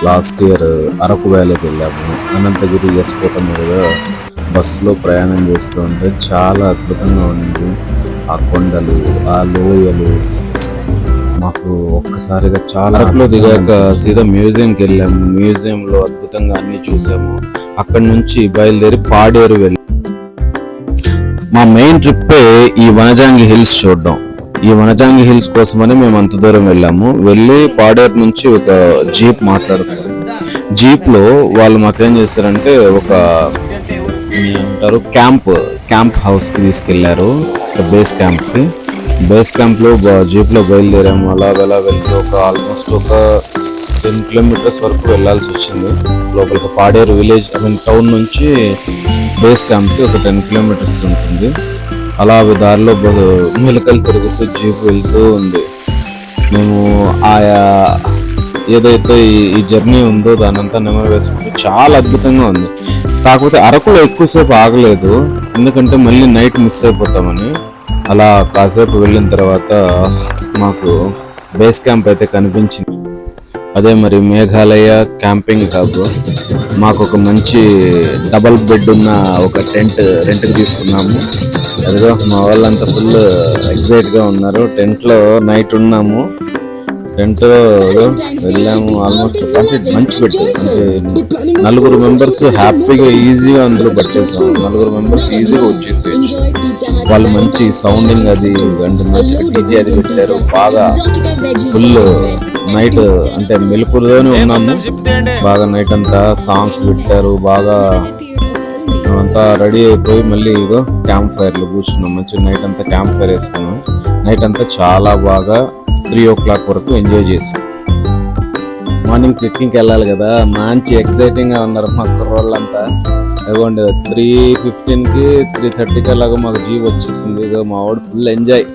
Last year Araku వ్యాలీకి వెళ్ళాము. అనంతగిరి ఎస్కోట మీదుగా బస్సులో ప్రయాణం చేస్తూ ఉంటే చాలా అద్భుతంగా ఉంది. ఆ కొండలు, ఆ లోయలు మాకు ఒక్కసారిగా చాలా. అరకులో దిగాక సీదా మ్యూజియంకి వెళ్ళాము. మ్యూజియంలో అద్భుతంగా అన్ని చూసాము. అక్కడి నుంచి బయలుదేరి పాడేరు వెళ్ళాము. మా మెయిన్ ట్రిప్పే ఈ వనజాంగి హిల్స్ చూడడం. ఈ వనజాంగి హిల్స్ కోసమని మేము అంత దూరం వెళ్ళాము. వెళ్ళి పాడేరు నుంచి ఒక జీప్ మాట్లాడుకున్నాము. జీప్ లో వాళ్ళు మాకేం చేశారంటే ఒక ఏమంటారు క్యాంప్ హౌస్ కి తీసుకెళ్లారు. బేస్ క్యాంప్ లో జీప్ లో బయలుదేరాము. అలా వెళ్తే ఆల్మోస్ట్ ఒక 10 కిలోమీటర్స్ వరకు వెళ్లాల్సి వచ్చింది. లోపలికి పాడేరు విలేజ్ టౌన్ నుంచి బేస్ క్యాంప్ కి ఒక 10 కిలోమీటర్స్ ఉంటుంది. అలా దారిలో మెలకలు తిరుగుతూ జీప్ వెళ్తూ ఉంది. మేము ఆయా ఏదైతే ఈ జర్నీ ఉందో దాని అంతా నెమరు వేసుకుంటూ చాలా అద్భుతంగా ఉంది. కాకపోతే అరకులో ఎక్కువసేపు ఆగలేదు, ఎందుకంటే మళ్ళీ నైట్ మిస్ అయిపోతామని. అలా కాసేపు వెళ్ళిన తర్వాత మాకు బేస్ క్యాంప్ అయితే కనిపించింది. అదే మరి మేఘాలయ క్యాంపింగ్ హబ్. మాకు ఒక మంచి డబల్ బెడ్ ఉన్న ఒక టెంట్ రెంట్కి తీసుకున్నాము. అదిగో మా వాళ్ళంతా ఫుల్ ఎక్సైట్గా ఉన్నారు. టెంట్లో నైట్ ఉన్నాము. టెంట్లో వెళ్ళాము. ఆల్మోస్ట్ అంటే మంచి బెడ్, అంటే 4 మెంబర్స్ హ్యాపీగా ఈజీగా అందులో పట్టేసాము. 4 మెంబర్స్ ఈజీగా వచ్చేసేయచ్చు. వాళ్ళు మంచి సౌండింగ్ అది అండ్ మంచి డీజే అది పెట్టారు. బాగా ఫుల్ నైట్ అంటే మెలుకులోనే ఉన్నాము. బాగా నైట్ అంతా సాంగ్స్ పెట్టారు. బాగా అంతా రెడీ అయిపోయి మళ్ళీ ఇగో క్యాంప్ ఫైర్లో కూర్చున్నాం. మంచి నైట్ అంతా క్యాంప్ ఫైర్ వేసుకున్నాం. నైట్ అంతా చాలా బాగా 3 o'clock వరకు ఎంజాయ్ చేసాం. మార్నింగ్ ట్రెక్కింగ్కి వెళ్ళాలి కదా, మంచి ఎక్సైటింగ్గా ఉన్నారు మా కుర్రోళ్ళంతా. అదిగోండి 3:15కి 3:30కి అలాగా మాకు జీప్ వచ్చేసింది. ఇక మా వాడు ఫుల్ ఎంజాయ్.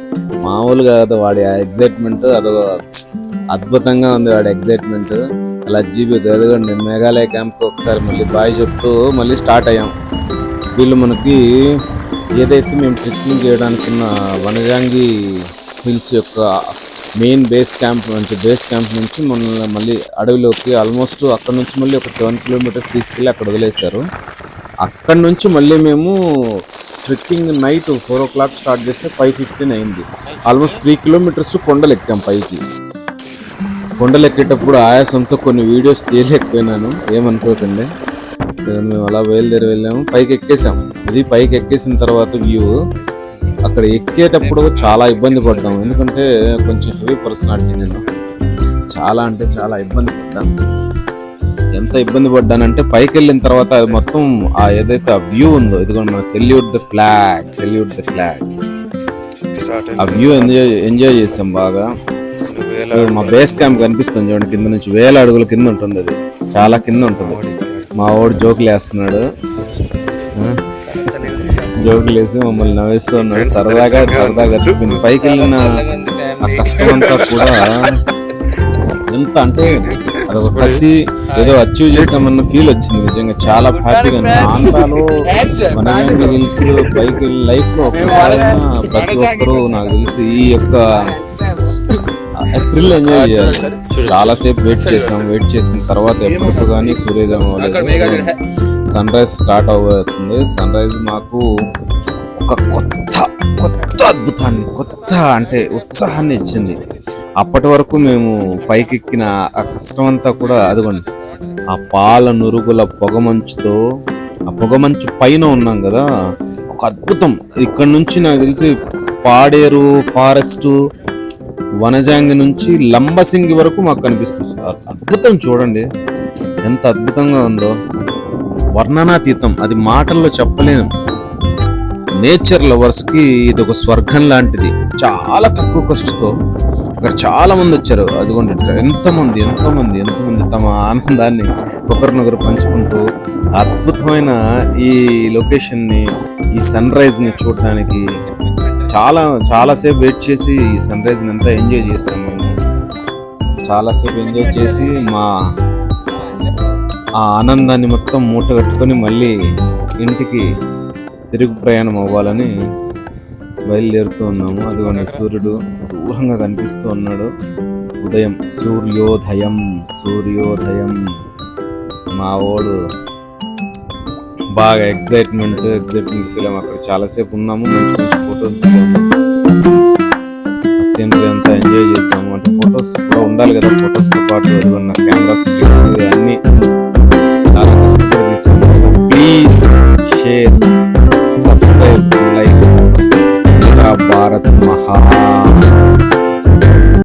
మామూలుగా కాదు వాడి ఆ ఎక్సైట్మెంట్, అదో అద్భుతంగా ఉంది వాడి ఎక్సైట్మెంట్. అలా జీప్ ఎదుగండి మేఘాలయ క్యాంప్కి ఒకసారి మళ్ళీ బాయ్ చెప్తూ మళ్ళీ స్టార్ట్ అయ్యాం. వీళ్ళు మనకి ఏదైతే మేము ట్రెక్కింగ్ చేయడానికి ఉన్న వనజాంగి హిల్స్ యొక్క మెయిన్ బేస్ క్యాంప్ నుంచి మళ్ళీ అడవిలోకి ఆల్మోస్ట్ అక్కడ నుంచి మళ్ళీ ఒక 7 కిలోమీటర్స్ తీసుకెళ్ళి అక్కడ వదిలేశారు. అక్కడ నుంచి మళ్ళీ మేము ట్రెక్కింగ్ నైట్ 4 o'clock స్టార్ట్ చేస్తే 5:15 అయింది. ఆల్మోస్ట్ 3 కిలోమీటర్స్ కొండలు ఎక్కాం పైకి. కొండలు ఎక్కేటప్పుడు ఆయాసంతో కొన్ని వీడియోస్ తీయలేకపోయినాను, ఏమనుకోకండి. మేము అలా బయలుదేరి వెళ్ళాము. పైకి ఎక్కేసాం. ఇది పైకి ఎక్కేసిన తర్వాత వ్యూ. అక్కడ ఎక్కేటప్పుడు చాలా ఇబ్బంది పడ్డాము, ఎందుకంటే కొంచెం హెవీ పర్సనాలిటీ నేను. చాలా అంటే చాలా ఇబ్బంది పడ్డాను. ఎంత ఇబ్బంది పడ్డానంటే పైకి వెళ్ళిన తర్వాత అది మొత్తం ఆ ఏదైతే ఆ వ్యూ ఉందో, ఇదిగోండి మన సెల్యూట్ ది ఫ్లాగ్ ఆ వ్యూ ఎంజాయ్ చేసాం బాగా. మా బేస్ క్యాంప్ కనిపిస్తుంది చూడండి, కింద నుంచి 1000 అడుగుల కింద ఉంటుంది. అది చాలా కింద ఉంటుంది. మా వాడు జోకులు వేస్తున్నాడు, జోకులు వేసి మమ్మల్ని నవ్విస్తూ ఉన్నాడు. సరదాగా గడిచిపోయింది. పైకి వెళ్ళిన ఆ కష్టం అంతా కూడా ఎంత అంటే అదొక కసి, ఏదో అచీవ్ చేసామన్న ఫీల్ వచ్చింది. నిజంగా చాలా హ్యాపీగా. ఆంధ్రాలో వనజాంగి హిల్స్ పైకి లైఫ్ లో ఒక్కసారైనా ప్రతి ఒక్కరూ నాకు తెలిసి ఈ యొక్క థ్రిల్ ఎంజాయ్ చేయాలి. చాలాసేపు వెయిట్ చేసిన తర్వాత ఎప్పటికో కానీ సూర్యోదయం అవ్వలేదు. సన్ రైజ్ స్టార్ట్ అవుతుంది. సన్ రైజ్ మాకు ఒక కొత్త అద్భుతాన్ని, అంటే ఉత్సాహాన్ని ఇచ్చింది. అప్పటి వరకు మేము పైకి ఎక్కిన ఆ కష్టం అంతా కూడా అదిగోండి ఆ పాల నురుగుల పొగమంచుతో, ఆ పొగమంచు పైన ఉన్నాం కదా, ఒక అద్భుతం. ఇక్కడ నుంచి నాకు తెలిసి పాడేరు ఫారెస్ట్, వనజాంగి నుంచి లంబసింగి వరకు మాకు కనిపిస్తుంది. అద్భుతం చూడండి ఎంత అద్భుతంగా ఉందో, వర్ణనాతీతం. అది మాటల్లో చెప్పలేను. నేచర్ లవర్స్ కి ఇది ఒక స్వర్గం లాంటిది. చాలా తక్కువ ఖర్చుతో అక్కడ చాలా మంది వచ్చారు. అదిగోండి ఎంతమంది తమ ఆనందాన్ని ఒకరినొకరు పంచుకుంటూ అద్భుతమైన ఈ లొకేషన్ ని, ఈ సన్ రైజ్ ని చూడడానికి చాలాసేపు వెయిట్ చేసి ఈ సన్ రైజ్ ని అంతా ఎంజాయ్ చేసాం. మేము చాలాసేపు ఎంజాయ్ చేసి మా ఆ ఆనందాన్ని మొత్తం మూట కట్టుకొని మళ్ళీ ఇంటికి తిరుగు ప్రయాణం అవ్వాలని బయలుదేరుతూ ఉన్నాము. అదిగోండి సూర్యుడు దూరంగా కనిపిస్తూ ఉన్నాడు. ఉదయం సూర్యోదయం మా వాడు బాగా ఎగ్జైట్మెంట్ ఫీల్ అక్కడ చాలాసేపు ఉన్నాము. మంచి మంచి ఫొటోస్ దిగాము. సీనరీ అంతా ఎంజాయ్ చేసాము. అంటే ఫొటోస్ కూడా ఉండాలి కదా, ఫొటోస్తో పాటు అది ఉన్న కెమెరా స్టిక్ అన్నీ చాలా కష్టపడి తీసాము. So please share